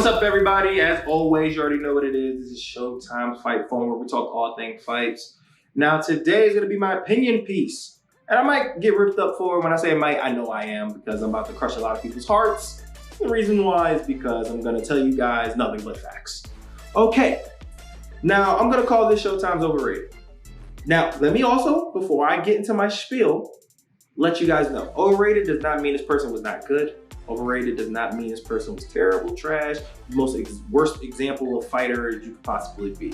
What's up, everybody? As always, you already know what it is. This is Showtime Fight Phone, where we talk all things fights. Now, today is going to be my opinion piece. And I might get ripped up for it. When I say I might, I know I am, because I'm about to crush a lot of people's hearts. The reason why is because I'm going to tell you guys nothing but facts. Okay, now I'm going to call this Showtime's overrated. Now, let me also, before I get into my spiel, let you guys know, overrated does not mean this person was not good. Overrated does not mean this person was terrible, trash, worst example of fighter you could possibly be.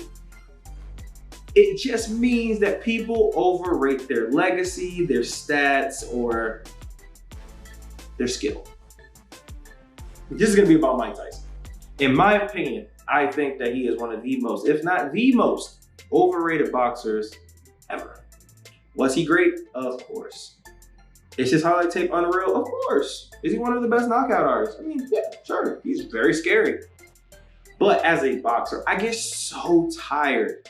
It just means that people overrate their legacy, their stats, or their skill. This is gonna be about Mike Tyson. In my opinion, I think that he is one of the most, if not the most, overrated boxers ever. Was he great? Of course. Is his highlight tape unreal? Of course. Is he one of the best knockout artists? I mean, yeah, sure. He's very scary. But as a boxer, I get so tired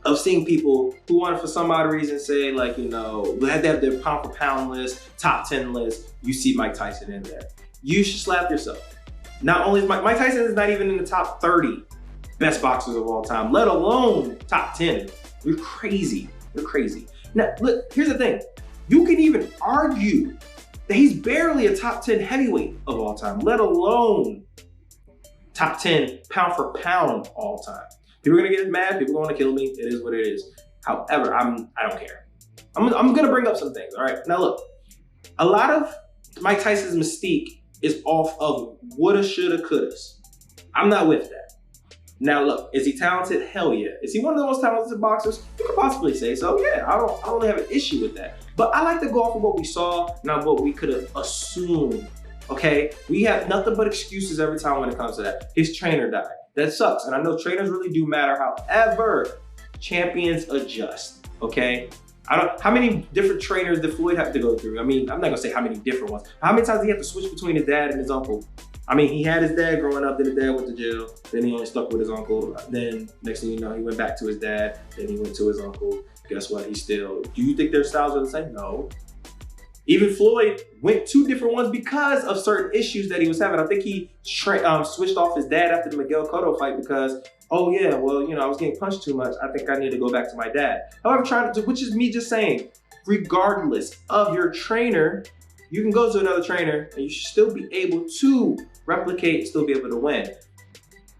of seeing people who want to, for some odd reason, say, like, you know, they have to have their pound for pound list, top 10 list. You see Mike Tyson in there. You should slap yourself. Not only is Mike Tyson is not even in the top 30 best boxers of all time, let alone top 10. You're crazy. You're crazy. Now, look, here's the thing. You can even argue that he's barely a top 10 heavyweight of all time, let alone top 10 pound for pound all time. People are gonna get mad, people are gonna kill me, it is what it is. However, I don't care. I'm gonna bring up some things, all right? Now look, a lot of Mike Tyson's mystique is off of woulda, shoulda, couldas. I'm not with that. Now look, is he talented? Hell yeah. Is he one of the most talented boxers? You could possibly say so. Yeah, I don't really have an issue with that. But I like to go off of what we saw, not what we could have assumed. Okay? We have nothing but excuses every time when it comes to that. His trainer died. That sucks. And I know trainers really do matter. However, champions adjust. Okay? How many different trainers did Floyd have to go through? I mean, I'm not gonna say how many different ones. How many times did he have to switch between his dad and his uncle? I mean, he had his dad growing up, then his dad went to jail, then he only stuck with his uncle. Then next thing you know, he went back to his dad, then he went to his uncle. Guess what, do you think their styles are the same? No. Even Floyd went two different ones because of certain issues that he was having. I think he switched off his dad after the Miguel Cotto fight because, oh yeah, well, you know, I was getting punched too much. I think I need to go back to my dad. However, which is me just saying, regardless of your trainer, you can go to another trainer and you should still be able to replicate, still be able to win.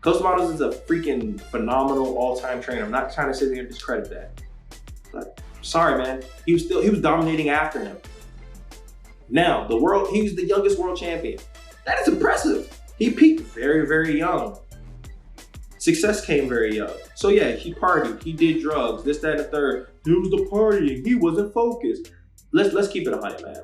Coach Models is a freaking phenomenal all-time trainer. I'm not trying to sit here and discredit that. But sorry, man. He was dominating after him. Now, he was the youngest world champion. That is impressive. He peaked very, very young. Success came very young. So yeah, he partied, he did drugs, this, that, and the third. He was the partying, he wasn't focused. Let's keep it 100, man.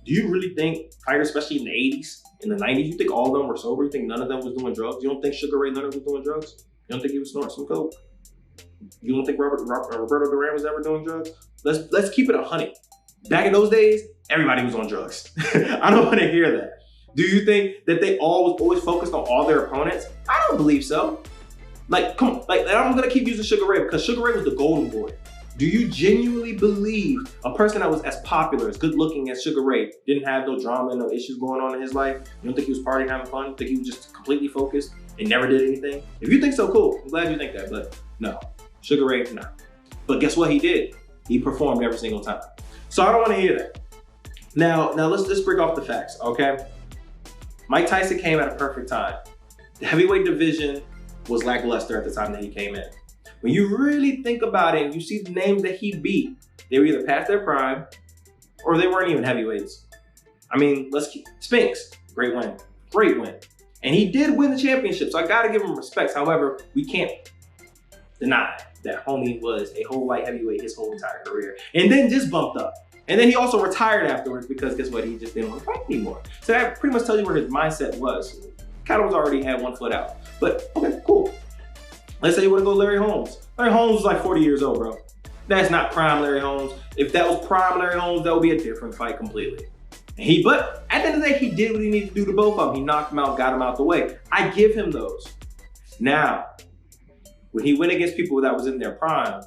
Do you really think fighters, especially in the 80s, in the 90s, you think all of them were sober? You think none of them was doing drugs? You don't think Sugar Ray Leonard was doing drugs? You don't think he was snorting some coke? You don't think Roberto Duran was ever doing drugs? Let's keep it 100. Back in those days, everybody was on drugs. I don't want to hear that. Do you think that they always focused on all their opponents? I don't believe so. Like, come on, like, I'm gonna keep using Sugar Ray because Sugar Ray was the golden boy. Do you genuinely believe a person that was as popular, as good looking as Sugar Ray didn't have no drama, no issues going on in his life? You don't think he was partying, having fun? You think he was just completely focused and never did anything? If you think so, cool. I'm glad you think that, but no. Sugar Ray, no. But guess what he did? He performed every single time. So I don't want to hear that. Now let's break off the facts, okay? Mike Tyson came at a perfect time. The heavyweight division was lackluster at the time that he came in. When you really think about it and you see the names that he beat, they were either past their prime or they weren't even heavyweights. I mean, Spinks, great win, great win. And he did win the championship, so I gotta give him respect. However, we can't deny that homie was a whole light heavyweight his whole entire career. And then just bumped up. And then he also retired afterwards because guess what? He just didn't want to fight anymore. So that pretty much tells you where his mindset was. Kind of was already had one foot out. But okay, cool. Let's say you want to go Larry Holmes. Larry Holmes was like 40 years old, bro. That's not prime Larry Holmes. If that was prime Larry Holmes, that would be a different fight completely. But at the end of the day, he did what he needed to do to both of them. He knocked him out, got him out the way. I give him those. Now, when he went against people that was in their prime,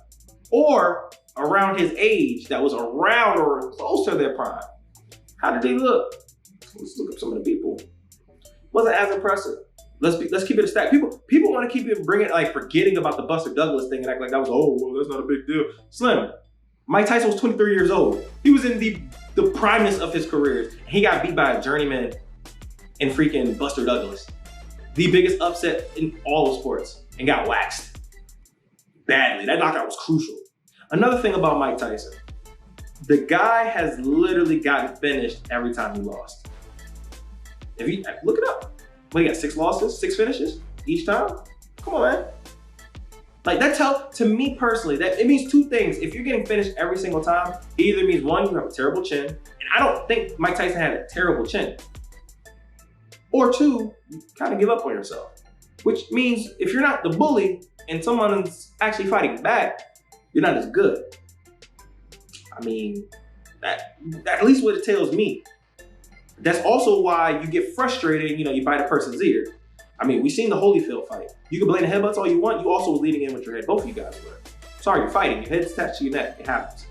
or around his age that was around or close to their prime, how did they look? Let's look up some of the people. Wasn't as impressive. Let's keep it a stack. People want to keep it bringing like forgetting about the Buster Douglas thing and act like that was that's not a big deal. Slim, Mike Tyson was 23 years old. He was in the primeness of his career. He got beat by a journeyman in freaking Buster Douglas, the biggest upset in all of sports, and got waxed badly. That knockout was crucial. Another thing about Mike Tyson, the guy has literally gotten finished every time he lost. If you look it up. What, he got 6 losses, 6 finishes each time? Come on, man. Like to me personally, that it means 2 things. If you're getting finished every single time, it either means 1, you have a terrible chin, and I don't think Mike Tyson had a terrible chin. Or 2, you kind of give up on yourself. Which means if you're not the bully and someone's actually fighting back, you're not as good. I mean, that at least what it tells me. That's also why you get frustrated and you bite a person's ear. I mean, we seen the Holyfield fight. You can blame the headbutts all you want. You also were leading in with your head. Both of you guys were. Sorry, you're fighting. Your head's attached to your neck. It happens.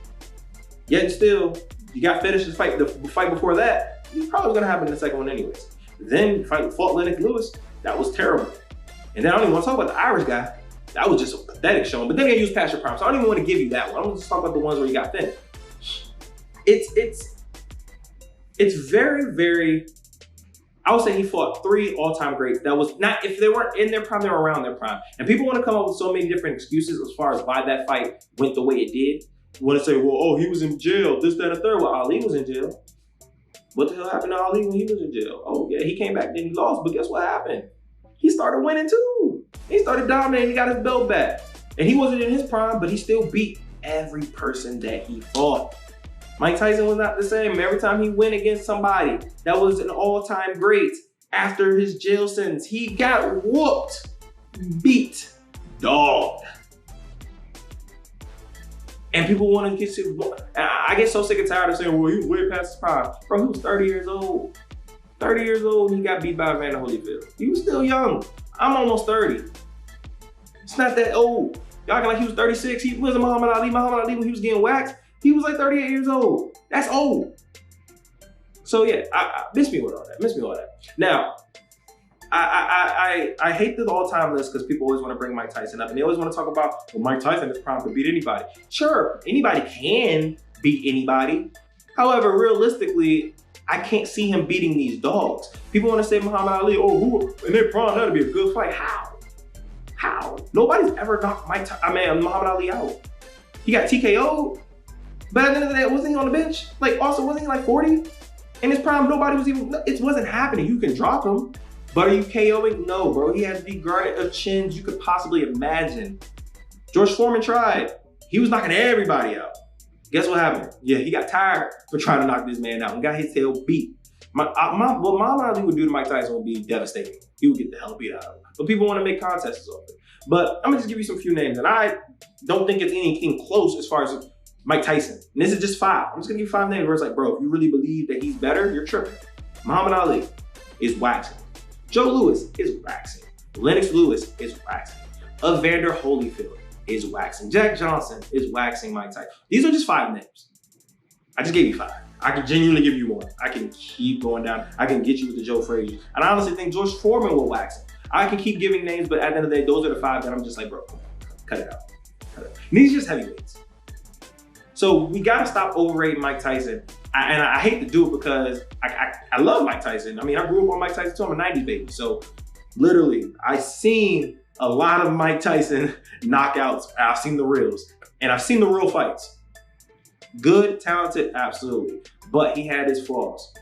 Yet still, you got finished the fight. The fight before that, it probably was gonna happen in the second one anyways. Then fought Lennox Lewis. That was terrible. And then I don't even want to talk about the Irish guy. That was just a pathetic showing. But then they used past your prime, so I don't even want to give you that one. I'm gonna just talk about the ones where you got finished. It's very, very, I would say he fought 3 all-time greats. That was not, if they weren't in their prime, they were around their prime. And people want to come up with so many different excuses as far as why that fight went the way it did. You want to say, well, he was in jail, this, that, and the third. Well, Ali was in jail. What the hell happened to Ali when he was in jail? Oh, yeah, he came back, then he lost, but guess what happened? He started winning too. He started dominating, he got his belt back. And he wasn't in his prime, but he still beat every person that he fought. Mike Tyson was not the same. Every time he went against somebody that was an all-time great after his jail sentence, he got whooped, beat, dogged. And people want to get to, I get so sick and tired of saying, well, he was way past his prime. Bro, he was 30 years old. 30 years old and he got beat by Evander Holyfield. He was still young. I'm almost 30. It's not that old. Y'all acting like he was 36. He wasn't Muhammad Ali. Muhammad Ali, when he was getting waxed, he was like 38 years old. That's old. So yeah, I miss me with all that. Miss me with all that. Now, I hate the all-time list because people always want to bring Mike Tyson up and they always want to talk about, well, Mike Tyson is primed to beat anybody. Sure, anybody can beat anybody. However, realistically, I can't see him beating these dogs. People want to say Muhammad Ali, oh, who in their prime, that'd be a good fight. How? How? Nobody's ever knocked Muhammad Ali out. He got TKO'd. But at the end of the day, wasn't he on the bench? Like, also, wasn't he like 40? In his prime, nobody was even, it wasn't happening. You can drop him, but are you KOing? No, bro. He has the guarded of chins you could possibly imagine. George Foreman tried. He was knocking everybody out. Guess what happened? Yeah, he got tired for trying to knock this man out and got his tail beat. What Muhammad Ali would do to Mike Tyson would be devastating. He would get the hell beat out of him. But people want to make contests of it. But I'm gonna just give you some few names, and I don't think it's anything close as far as Mike Tyson. And this is just 5. I'm just gonna give you 5 names where it's like, bro, if you really believe that he's better, you're tripping. Muhammad Ali is waxing. Joe Louis is waxing. Lennox Lewis is waxing. Evander Holyfield is waxing. Jack Johnson is waxing Mike Tyson. These are just 5 names. I just gave you 5. I can genuinely give you more. I can keep going down. I can get you with the Joe Frazier. And I honestly think George Foreman will wax him. I can keep giving names, but at the end of the day, those are the 5 that I'm just like, bro, cut it out. Cut it out. And these are just heavyweights. So we gotta stop overrating Mike Tyson. And I hate to do it because I love Mike Tyson. I mean, I grew up on Mike Tyson too. I'm a 90s baby. So literally, I've seen a lot of Mike Tyson knockouts. I've seen the reels and I've seen the real fights. Good, talented, absolutely. But he had his flaws.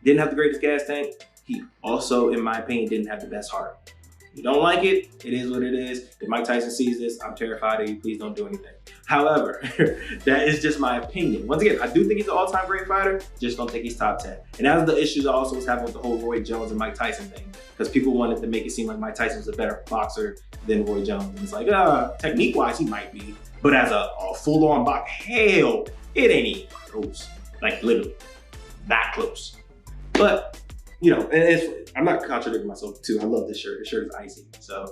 Didn't have the greatest gas tank. He also, in my opinion, didn't have the best heart. You don't like it, it is what it is. If Mike Tyson sees this, I'm terrified of you. Please don't do anything. However, that is just my opinion. Once again, I do think he's an all-time great fighter, just don't think he's top 10. And that's the issues I also was having with the whole Roy Jones and Mike Tyson thing, because people wanted to make it seem like Mike Tyson was a better boxer than Roy Jones. And it's like, technique-wise, he might be, but as a full-on box, hell, it ain't even close. Like, literally, that close. But, you know, I'm not contradicting myself too. I love this shirt. This shirt is icy. So,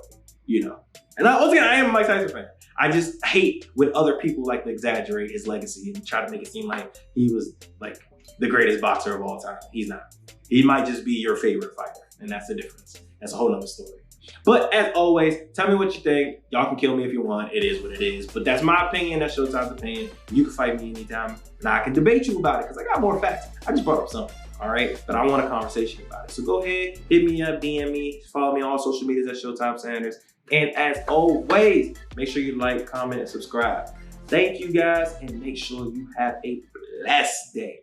you know. And once again, I am a Mike Tyson fan. I just hate when other people like to exaggerate his legacy and try to make it seem like he was like the greatest boxer of all time. He's not. He might just be your favorite fighter. and that's the difference. That's a whole nother story. But as always, tell me what you think. Y'all can kill me if you want. It is what it is. But that's my opinion. That's Showtime's opinion. You can fight me anytime, and I can debate you about it because I got more facts. I just brought up something, all right? But I want a conversation about it. So go ahead, hit me up, DM me, follow me on all social medias at Showtime Sanders. And as always, make sure you like, comment, and subscribe. Thank you guys, and make sure you have a blessed day.